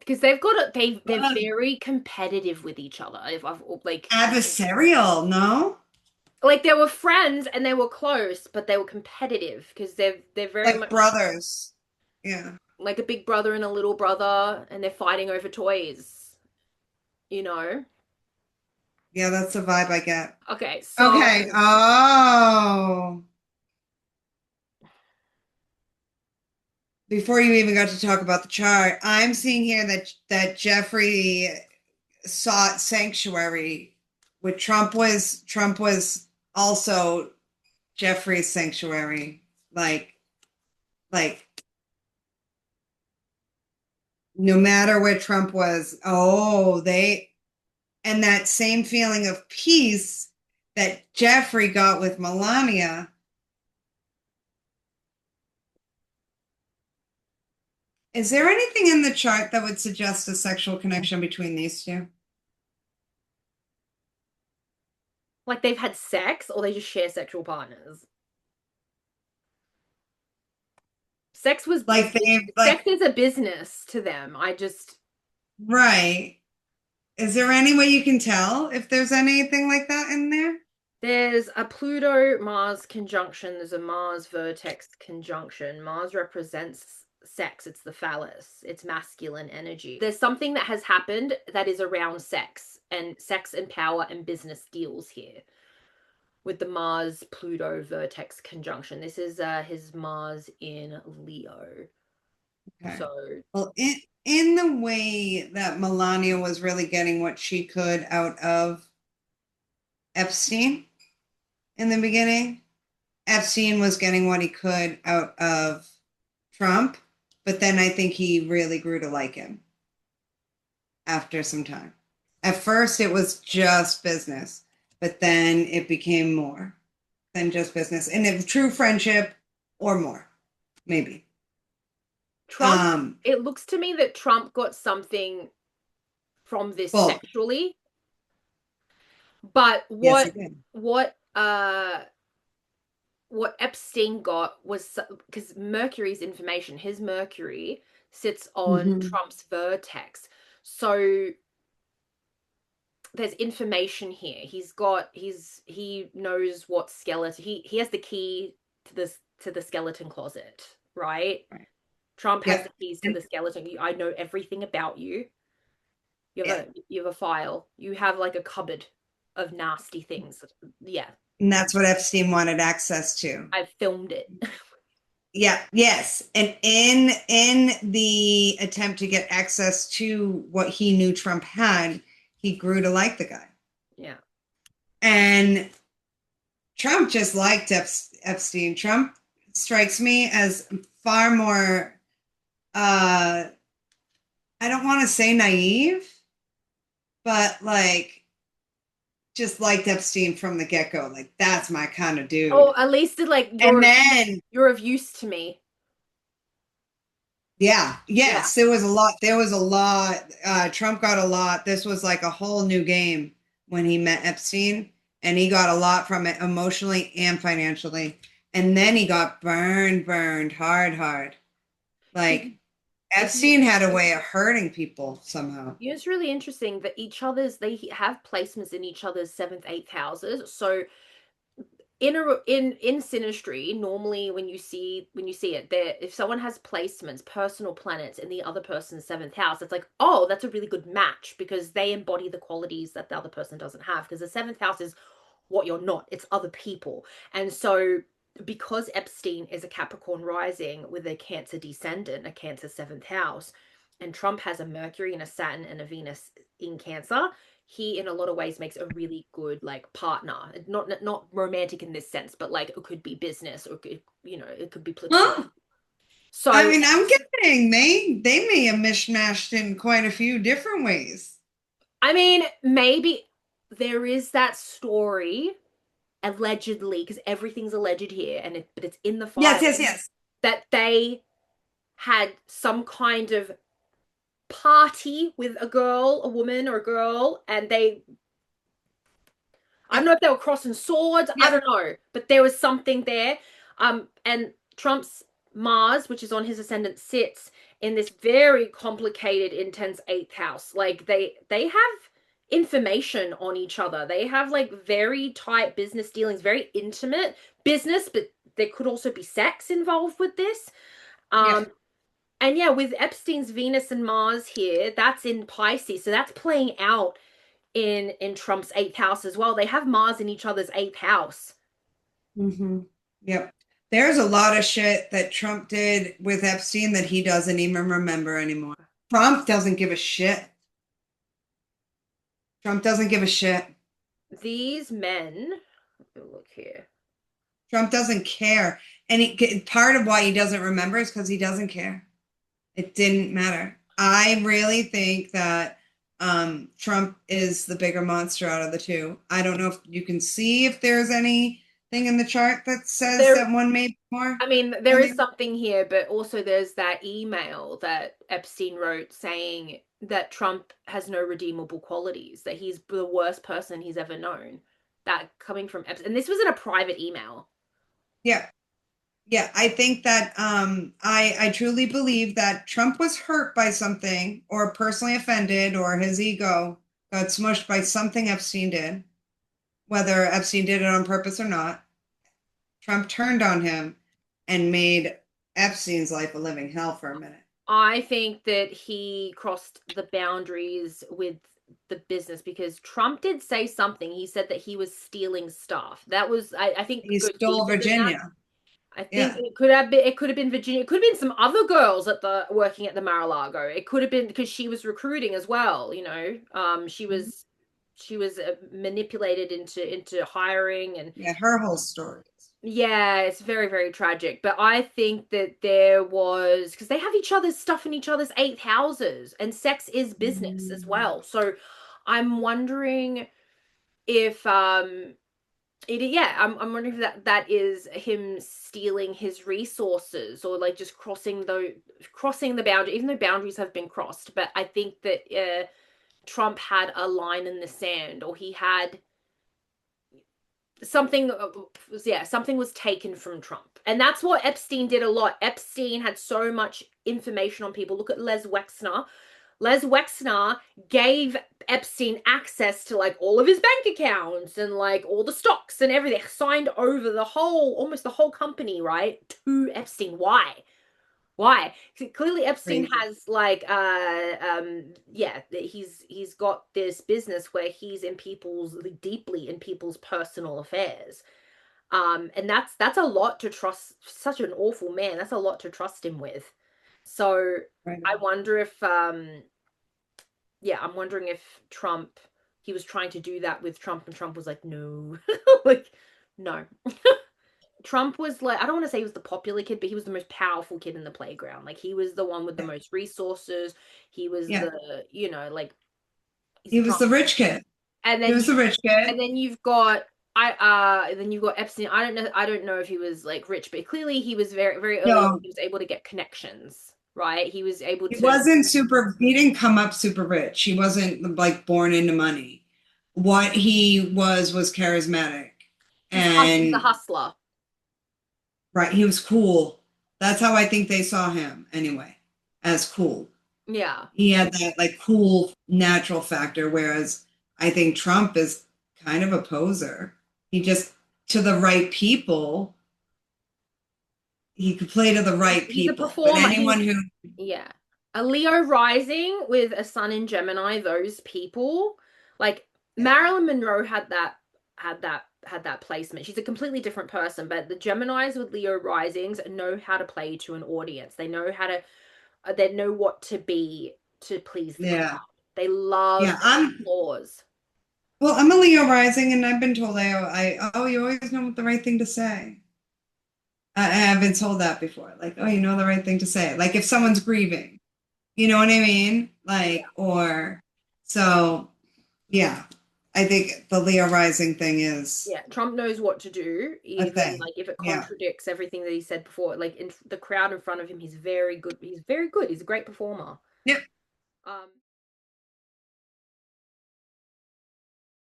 because they're very competitive with each other. If I've Adversarial, no? like they were friends and they were close, but they were competitive because they're very Like much brothers. Yeah. like a big brother and a little brother, and they're fighting over toys. You know. Yeah, that's the vibe I get. Okay, so Okay. Oh. Before you even got to talk about the chart, I'm seeing here that Jeffrey sought sanctuary with Trump was also Jeffrey's sanctuary. Like no matter where Trump was, and that same feeling of peace that Jeffrey got with Melania. Is there anything in the chart that would suggest a sexual connection between these two? like they've had sex or they just share sexual partners. Sex was Like they sex like is a business to them. I just right. Is there any way you can tell if there's anything like that in there? There's a Pluto Mars conjunction, there's a Mars vertex conjunction. Mars represents sex, it's the phallus, it's masculine energy. There's something that has happened that is around sex and power and business deals here with the Mars Pluto vertex conjunction. This is his Mars in Leo. Okay. So, Well, in the way that Melania was really getting what she could out of Epstein in the beginning, Epstein was getting what he could out of Trump, but then I think he really grew to like him after some time. At first, it was just business, but then it became more than just business and a true friendship or more, maybe. Trump, Um, it looks to me that Trump got something from this well, sexually. But yes, he did. what uh what Epstein got was because Mercury's information, his Mercury sits on Mm-hmm. Trump's vertex. So there's information here. He knows what skeleton he has the key to the skeleton closet, right? Right. Trump has Yeah. the keys to And the skeleton. I know everything about you. yeah. You have a file. You have like a cupboard of nasty things. Yeah, And that's what Epstein wanted access to. I've filmed it. Yeah, yes. And in the attempt to get access to what he knew Trump had, he grew to like the guy. Yeah. And Trump just liked Epstein. Trump strikes me as far more I don't want to say naive, but like just liked Epstein from the get-go. Like that's my kind of Oh, dude. at least like And then you're of use to me. yeah, Yeah. yes, there was a lot. There was a lot. Trump got a lot. This was like a whole new game when he met Epstein, and he got a lot from it emotionally and financially. And then he got burned hard, hard. If Like if you Epstein had a way of hurting people somehow. you know, it's really interesting that they have placements in each other's seventh, eighth houses. So in synastry, normally when you see it, there if someone has placements, personal planets in the other person's seventh house, it's like, oh, that's a really good match because they embody the qualities that the other person doesn't have. Because the seventh house is what you're not, it's other people. And so because Epstein is a Capricorn rising with a Cancer descendant, a Cancer seventh house, and Trump has a Mercury and a Saturn and a Venus in Cancer, he in a lot of ways makes a really good like partner. Not romantic in this sense, but like it could be business or it could be platonic. Well, I So mean, I'm guessing they may have mishmashed in quite a few different ways. I mean, maybe there is that story allegedly, because everything's alleged here, but it's in the Yes, file yes, yes. that they had some kind of party with a woman or a girl, and I don't Yep, know if they were crossing swords, I yep. don't know, but there was something there. And Trump's Mars, which is on his ascendant, sits in this very complicated, intense eighth house. Like they have information on each other. They have like very tight business dealings, very intimate business, but there could also be sex involved with this. Yeah. Um, and yeah, with Epstein's Venus and Mars here, that's in Pisces, so that's playing out in Trump's eighth house as well. They have Mars in each other's eighth house. Mm-hmm. Yep. There's a lot of shit that Trump did with Epstein that he doesn't even remember anymore. Trump doesn't give a shit. Trump doesn't give a shit. These men, look here. Trump doesn't care. And part of why he doesn't remember is because he doesn't care. It didn't matter. I really think that Trump is the bigger monster out of the two. I don't know if you can see if there's anything in the chart that says There, that one made more I mean, there than is the other. something here, but also there's that email that Epstein wrote saying that Trump has no redeemable qualities, that he's the worst person he's ever known. That coming from Epstein, and this was in a private email. Yeah. Yeah, I think that I truly believe that Trump was hurt by something or personally offended or his ego got smushed by something Epstein did, whether Epstein did it on purpose or not. Trump turned on him and made Epstein's life a living hell for a minute. I think that he crossed the boundaries with the business because Trump did say something. He said that he was stealing stuff. That was, I think, He goes stole deeper than that. Virginia. I think Yeah. it could have been Virginia. It could have been some other girls at the working at the Mar-a-Lago. It could have been because she was recruiting as well. She was manipulated into hiring, and Yeah, her whole story. yeah, it's very, very tragic. But I think that there was because they have each other's stuff in each other's eighth houses, and sex is business as Mm. well. So I'm wondering if yeah, I'm wondering if that is him stealing his resources or like just crossing the boundary, even though boundaries have been crossed. But I think that Trump had a line in the sand, or he had something. Yeah, something was taken from Trump, and that's what Epstein did a lot. Epstein had so much information on people. Look at Les Wexner. Les Wexner gave Epstein access to like all of his bank accounts and like all the stocks and everything, signed over almost the whole company, right, to Epstein. Why? Why? Clearly Epstein Crazy. has like yeah, he's got this business where he's deeply in people's personal affairs. And that's a lot to trust such an awful man. That's a lot to trust him with. So Right. I wonder if yeah, I'm wondering if he was trying to do that with Trump and Trump was like, no. Like, no. Trump was like, I don't want to say he was the popular kid, but he was the most powerful kid in the playground. Like, he was the one with the Yeah. most resources. He was Yeah. like, he's He was Trump. the rich kid. And He then was the rich kid. you've got then you've got Epstein. I don't know if he was like rich, but clearly he was very, very early on. No, He was able to get connections, right? He was able he to. wasn't super, he didn't come up super rich. He wasn't like born into money. What he was charismatic. He's a And hustler. right, he was cool. That's how I think they saw him anyway, as cool. Yeah. He had that like cool natural factor, whereas I think Trump is kind of a poser. He just to the right people, he could play to the right He's a people. But performer. anyone who Yeah. A Leo rising with a sun in Gemini, those people, like Marilyn Monroe had that placement. She's a completely different person, but the Geminis with Leo risings know how to play to an audience. They know what to be to please the crowd. yeah. They Yeah, love I'm applause. well, I'm a Leo rising, and I've been told oh, you always know what the right thing to say. I have been told that before, like, oh, you know the right thing to say. Like if someone's grieving, you know what I mean? Like, or so, yeah. I think the Leo rising thing is Yeah, Trump knows what to do, a even thing. like if it Yeah. contradicts everything that he said before. Like in the crowd in front of him, he's very good. He's very good. He's a great performer. Yep. Um,